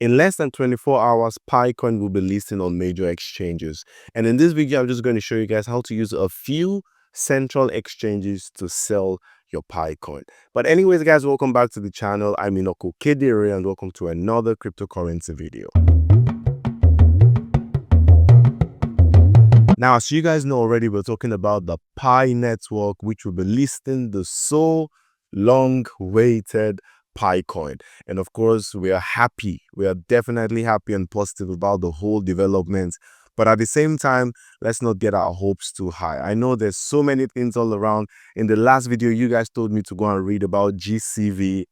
In less than 24 hours, PiCoin will be listing on major exchanges. And in this video, I'm just going to show you guys how to use a few central exchanges to sell your PiCoin. But anyways, guys, welcome back to the channel. I'm Inoko Kedere and welcome to another cryptocurrency video. Now, as you guys know already, we're talking about the Pi network, which will be listing the so long-awaited PiCoin. And of course, we are happy. We are definitely happy and positive about the whole development. But at the same time, let's not get our hopes too high. I know there's so many things all around. In the last video, you guys told me to go and read about GCV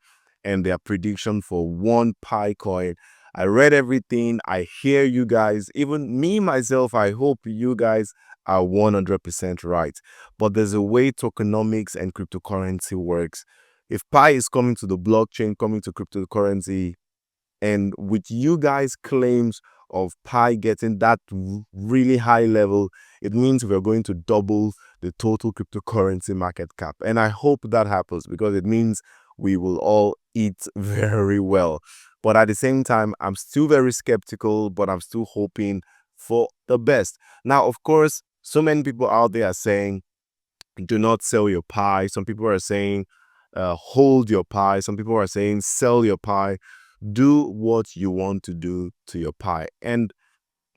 and their prediction for one PiCoin. I read everything. I hear you guys. Even me, myself, I hope you guys are 100% right. But there's a way tokenomics and cryptocurrency works. If Pi is coming to the blockchain, coming to cryptocurrency, and with you guys' claims of Pi getting that really high level, it means we're going to double the total cryptocurrency market cap. And I hope that happens because it means we will all eat very well. But at the same time, I'm still very skeptical, but I'm still hoping for the best. Now, of course, so many people out there are saying, do not sell your Pi. Some people are saying, hold your Pi. Some people are saying, sell your Pi. Do what you want to do to your Pi. And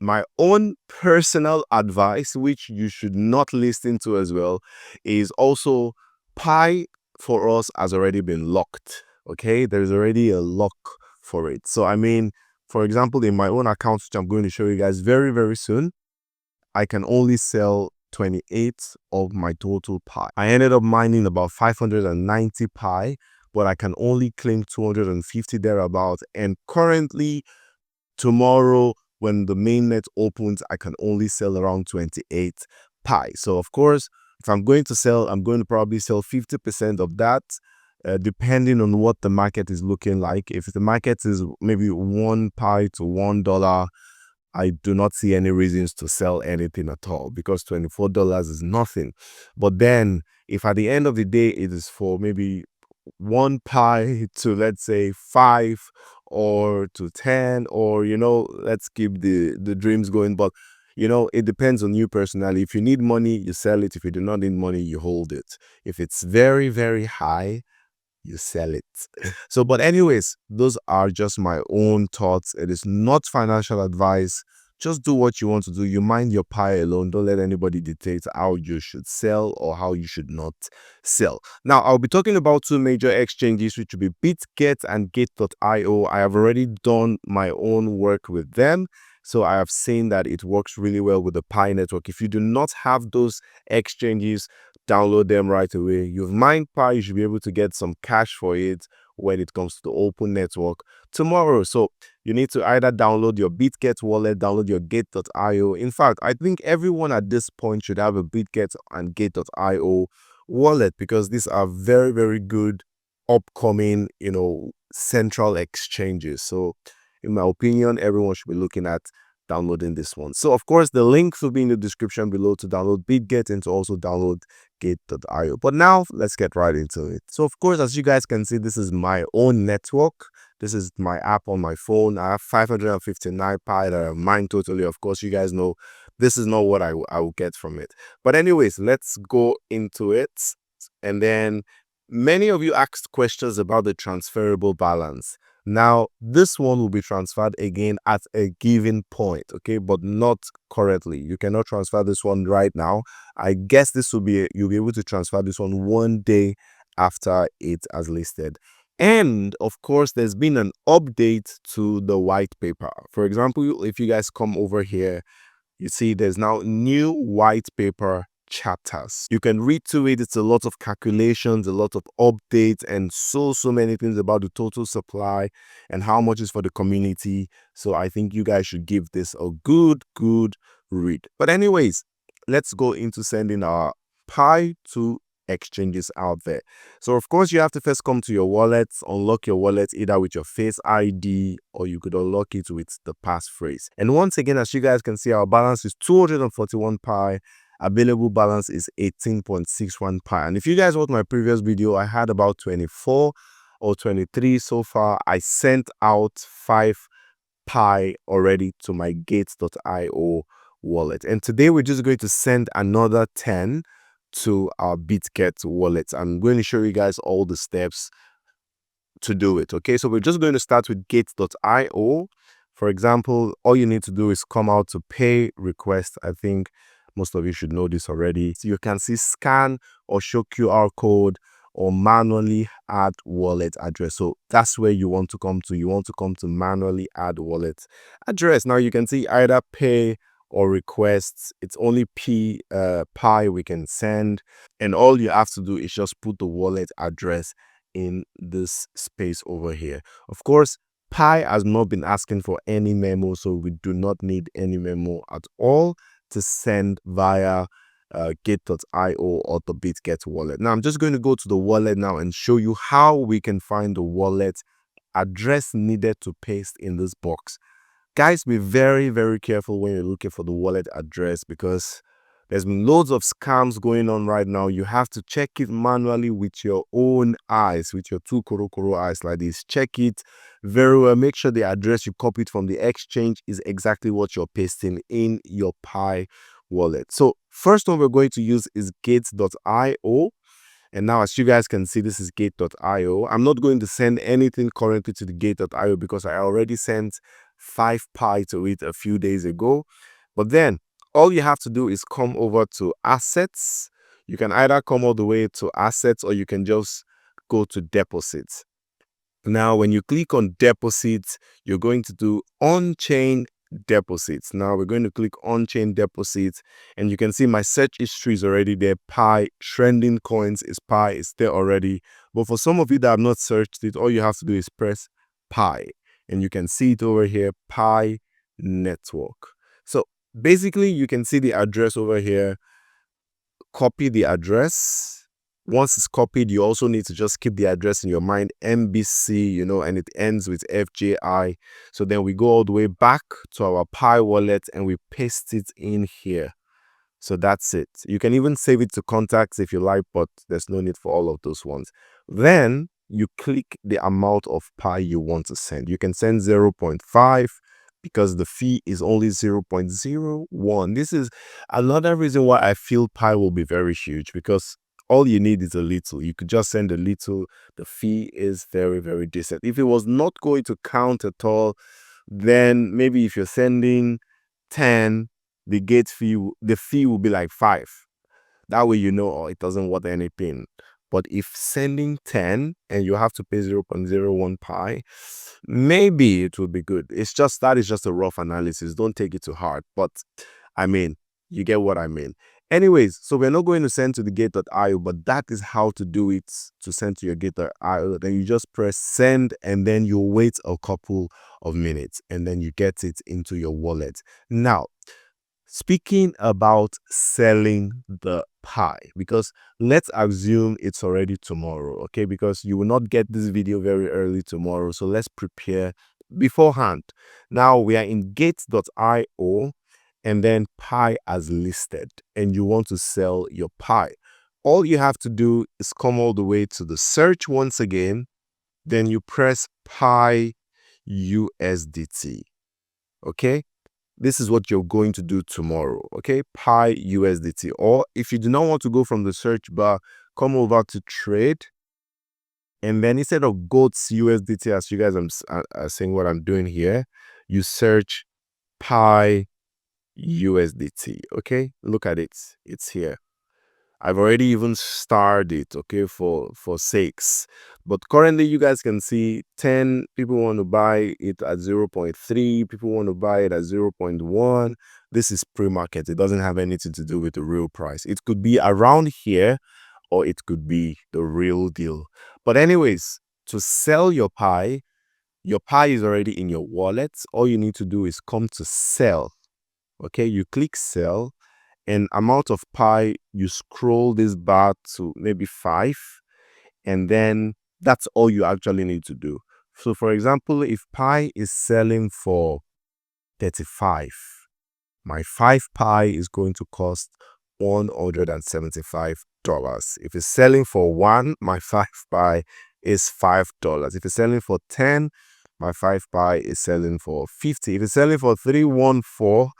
my own personal advice, which you should not listen to as well, is also Pi for us has already been locked. Okay, there's already a lock for it. So I mean, for example, in my own account, which I'm going to show you guys very, very soon, I can only sell 28 of my total Pi. I ended up mining about 590 Pi, but I can only claim 250 thereabouts. And currently, tomorrow, when the mainnet opens, I can only sell around 28 Pi. So of course, if I'm going to sell, I'm going to probably sell 50% of that, depending on what the market is looking like. If the market is maybe 1 Pi to $1, I do not see any reasons to sell anything at all because $24 is nothing. But then if at the end of the day, it is for maybe 1 Pi to, let's say, 5 or to 10, or, you know, let's keep the dreams going. But, you know, it depends on you personally. If you need money, you sell it. If you do not need money, you hold it. If it's very, very high, you sell it. So, but anyways, those are just my own thoughts. It is not financial advice. Just do what you want to do. You mind your Pi alone. Don't let anybody dictate how you should sell or how you should not sell. Now, I'll be talking about two major exchanges, which will be Bitget and Gate.io. I have already done my own work with them. So I have seen that it works really well with the Pi network. If you do not have those exchanges, download them right away. You've mined Pi, you should be able to get some cash for it when it comes to the open network tomorrow. So you need to either download your Bitget wallet, download your Gate.io. In fact, I think everyone at this point should have a Bitget and Gate.io wallet because these are very, very good upcoming, you know, central exchanges. So in my opinion, everyone should be looking at downloading this one. So of course, the links will be in the description below to download Bitget and to also download Gate.io. But now let's get right into it. So of course, as you guys can see, this is my own network. This is my app on my phone. I have 559 Pi that are mine totally. Of course, you guys know this is not what I will get from it. But anyways, let's go into it. And then many of you asked questions about the transferable balance. Now, this one will be transferred again at a given point, okay, but not currently. You cannot transfer this one right now. I guess this will be, you'll be able to transfer this one day after it has listed. And of course, there's been an update to the white paper. For example, if you guys come over here, you see there's now new white paper chapters. You can read through it. It's a lot of calculations, a lot of updates, and so many things about the total supply and how much is for the community. So I think you guys should give this a good read. But anyways, let's go into sending our Pi to exchanges out there. So of course, you have to first come to your wallet, unlock your wallet either with your Face ID or you could unlock it with the passphrase. And once again, as you guys can see, our balance is 241 Pi. Available balance is 18.61 Pi. And if you guys watched my previous video, I had about 24 or 23 so far. I sent out 5 Pi already to my Gate.io wallet. And today we're just going to send another 10 to our Bitget wallet. I'm going to show you guys all the steps to do it. Okay, so we're just going to start with Gate.io. For example, all you need to do is come out to pay request. I think most of you should know this already. So you can see scan or show QR code or manually add wallet address. So that's where you want to come to. You want to come to manually add wallet address. Now you can see either pay or requests. It's only Pi we can send, and all you have to do is just put the wallet address in this space over here. Of course, Pi has not been asking for any memo, so we do not need any memo at all to send via Gate.io or the Bitget wallet. Now I'm just going to go to the wallet now and show you how we can find the wallet address needed to paste in this box. Guys, be very, very careful when you're looking for the wallet address, because there's been loads of scams going on right now. You have to check it manually with your own eyes, with your two koro eyes like this. Check it very well. Make sure the address you copied from the exchange is exactly what you're pasting in your Pi wallet. So first one we're going to use is Gate.io. And now, as you guys can see, this is Gate.io. I'm not going to send anything currently to the Gate.io because I already sent 5 Pi to it a few days ago. But then all you have to do is come over to assets. You can either come all the way to assets or you can just go to deposits. Now, when you click on deposits, you're going to do on-chain deposits. Now we're going to click on-chain deposits, and you can see my search history is already there. Pi trending coins is Pi, it's there already. But for some of you that have not searched it, all you have to do is press Pi, and you can see it over here, Pi Network. So basically, you can see the address over here. Copy the address. Once it's copied, you also need to just keep the address in your mind, MBC, and it ends with FJI. So then we go all the way back to our Pi wallet and we paste it in here. So that's it. You can even save it to contacts if you like, but there's no need for all of those ones. Then you click the amount of Pi you want to send. You can send 0.5 because the fee is only 0.01. This is another reason why I feel Pi will be very huge, because all you need is a little. You could just send a little. The fee is very, very decent. If it was not going to count at all, then maybe if you're sending 10, the fee will be like 5. That way it doesn't worth anything. But if sending 10 and you have to pay 0.01 Pi, maybe it will be good. That is just a rough analysis. Don't take it too hard. But I mean, you get what I mean. Anyways, so we're not going to send to the Gate.io, but that is how to do it, to send to your Gate.io. Then you just press send, and then you wait a couple of minutes, and then you get it into your wallet. Now, speaking about selling the Pi, because let's assume it's already tomorrow, okay? Because you will not get this video very early tomorrow, so let's prepare beforehand. Now we are in Gate.io, and then Pi as listed, and you want to sell your Pi. All you have to do is come all the way to the search once again, then you press Pi USDT, okay? This is what you're going to do tomorrow, okay? Pi USDT. Or if you do not want to go from the search bar, come over to trade, and then instead of GOATS USDT, as you guys are saying what I'm doing here, you search Pi USDT, okay? Look at it. It's here. I've already even starred it, okay, for sakes. But currently, you guys can see 10 people want to buy it at 0.3. People want to buy it at 0.1. This is pre-market. It doesn't have anything to do with the real price. It could be around here, or it could be the real deal. But anyways, to sell your Pi is already in your wallet. All you need to do is come to sell. Okay, you click sell, and amount of Pi, you scroll this bar to maybe 5, and then that's all you actually need to do. So for example, if Pi is selling for 35, my 5 Pi is going to cost $175. If it's selling for 1, my 5 Pi is $5. If it's selling for 10, my 5 pi is selling for 50. If it's selling for 314,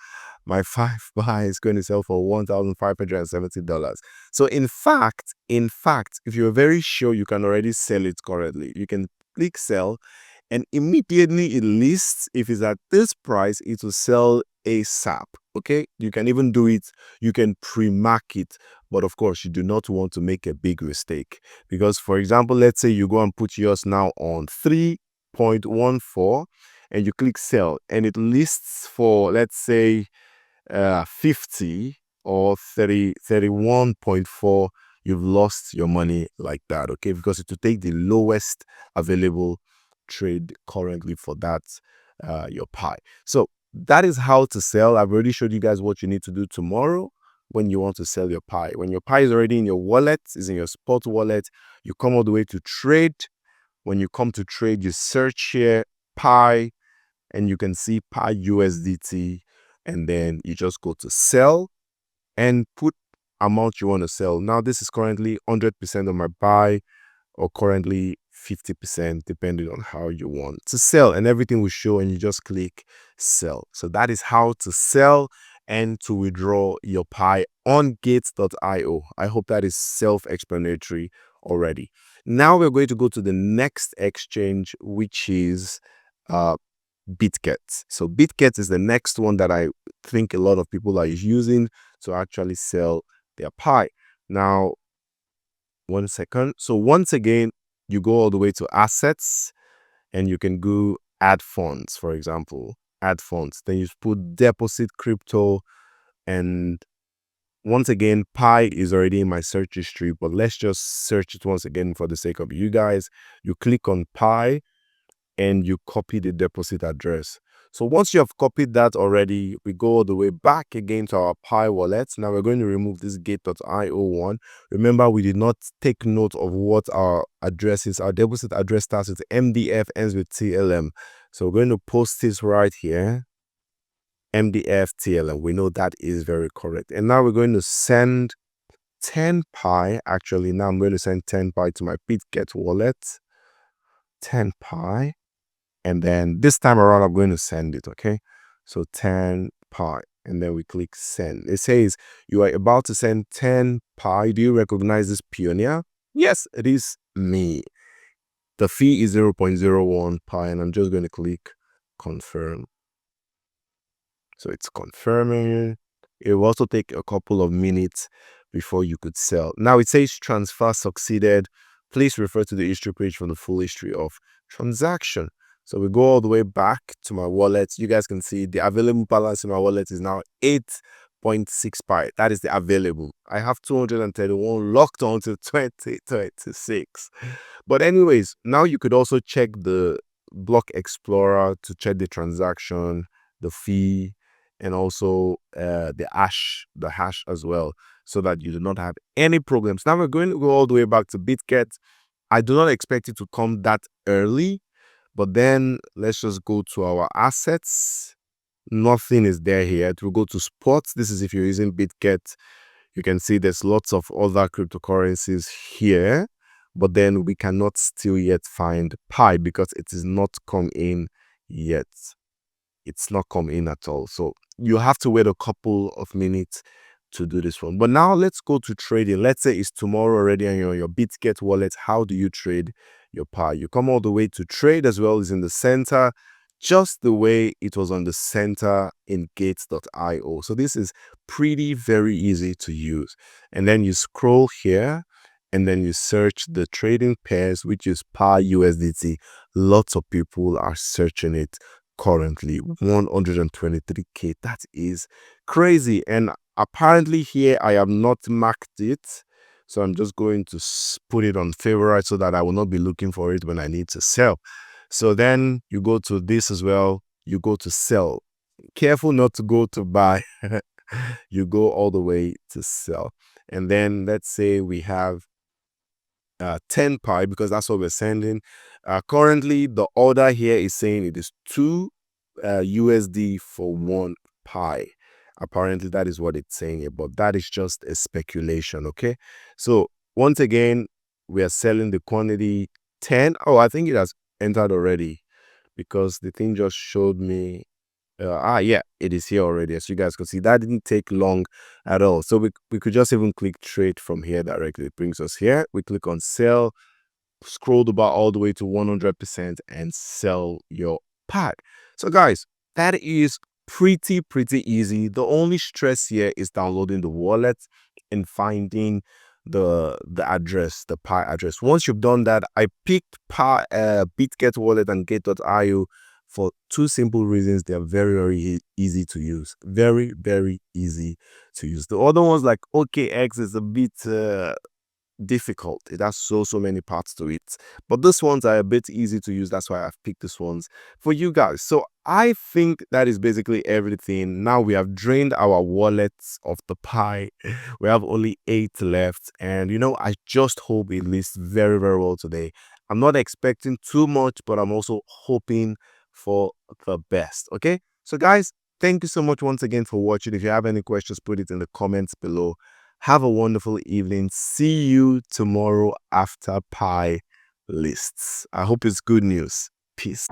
my 5 pi is going to sell for $1,570. So in fact, if you're very sure you can already sell it currently, you can click sell, and immediately it lists. If it's at this price, it will sell ASAP. Okay, you can even do it, you can pre-mark it, but of course you do not want to make a big mistake, because for example, let's say you go and put yours now on 3.14 and you click sell and it lists for, let's say, 50 or 31.4, you've lost your money like that. Okay, because it will take the lowest available trade currently for that your pi. So that is how to sell. I've already showed you guys what you need to do tomorrow when you want to sell your pi. When your pi is already in your wallet, is in your spot wallet, you come all the way to trade. When you come to trade, you search here pi, and you can see pi USDT, and then you just go to sell and put amount you want to sell. Now this is currently 100% of my buy, or currently 50%, depending on how you want to sell, and everything will show, and you just click sell. So that is how to sell and to withdraw your pi on gates.io. I hope that is self-explanatory already. Now we're going to go to the next exchange, which is Bitget. So Bitget is the next one that I think a lot of people are using to actually sell their pi. Now, one second. So once again, you go all the way to assets, and you can go add funds, for example, add funds. Then you put deposit crypto, and once again, pi is already in my search history, but let's just search it once again for the sake of you guys. You click on pi and you copy the deposit address. So once you have copied that already, we go all the way back again to our Pi wallet. Now we're going to remove this gate.io one. Remember, we did not take note of what our address is. Our deposit address starts with MDF, ends with TLM. So we're going to post this right here. MDF TLM. We know that is very correct. And now we're going to send 10 pi. Actually, now I'm going to send 10 pi to my Bitget wallet. 10 pi. And then this time around, I'm going to send it, okay? So 10 pi, and then we click send. It says, you are about to send 10 pi. Do you recognize this pioneer? Yes, it is me. The fee is 0.01 pi, and I'm just going to click confirm. So it's confirming. It will also take a couple of minutes before you could sell. Now it says transfer succeeded. Please refer to the history page for the full history of transaction. So we go all the way back to my wallet. You guys can see the available balance in my wallet is now 8.6 pi. That is the available. I have 231 locked on to 2026. But anyways, now you could also check the block explorer to check the transaction, the fee, and also the hash as well, so that you do not have any problems. Now we're going to go all the way back to Bitget. I do not expect it to come that early, but then let's just go to our assets. Nothing is there here. We'll go to sports. This is if you're using Bitget. You can see there's lots of other cryptocurrencies here, but then we cannot still yet find pi because it is not come in yet. It's not come in at all. So you have to wait a couple of minutes to do this one. But now let's go to trading. Let's say it's tomorrow already and you're on your Bitget wallet. How do you trade your pi? You come all the way to trade as well. Is in the center, just the way it was on the center in gates.io. So this is very easy to use. And then you scroll here and then you search the trading pairs, which is pi USDT. Lots of people are searching it currently. 123k. That is crazy. And apparently here I have not marked it, so I'm just going to put it on favorite so that I will not be looking for it when I need to sell. So then you go to this as well. You go to sell. Careful not to go to buy. You go all the way to sell. And then let's say we have 10 pi, because that's what we're sending. Currently the order here is saying it is 2 USD for 1 pi. Apparently that is what it's saying here, but that is just a speculation. Okay, so once again we are selling the quantity 10. Oh, I think it has entered already. because the thing just showed me. Yeah, it is here already. As you guys can see, that didn't take long at all. So we could just even click trade from here directly. It brings us here. We click on sell, scroll the bar all the way to 100% and sell your pack. So guys, that is pretty easy. The only stress here is downloading the wallet and finding the address, the Pi address. Once you've done that, I picked Bitget wallet and Gate.io for two simple reasons. They are very easy to use. Very easy to use. The other ones like OKX is a bit difficult. It has so many parts to it, but these ones are a bit easy to use. That's why I've picked these ones for you guys. So I think that is basically everything. Now we have drained our wallets of the Pi. We have only 8 left, and I just hope it lists very well today. I'm not expecting too much, but I'm also hoping for the best. Okay, so guys, thank you so much once again for watching. If you have any questions, put it in the comments below. Have a wonderful evening. See you tomorrow after Pi lists. I hope it's good news. Peace.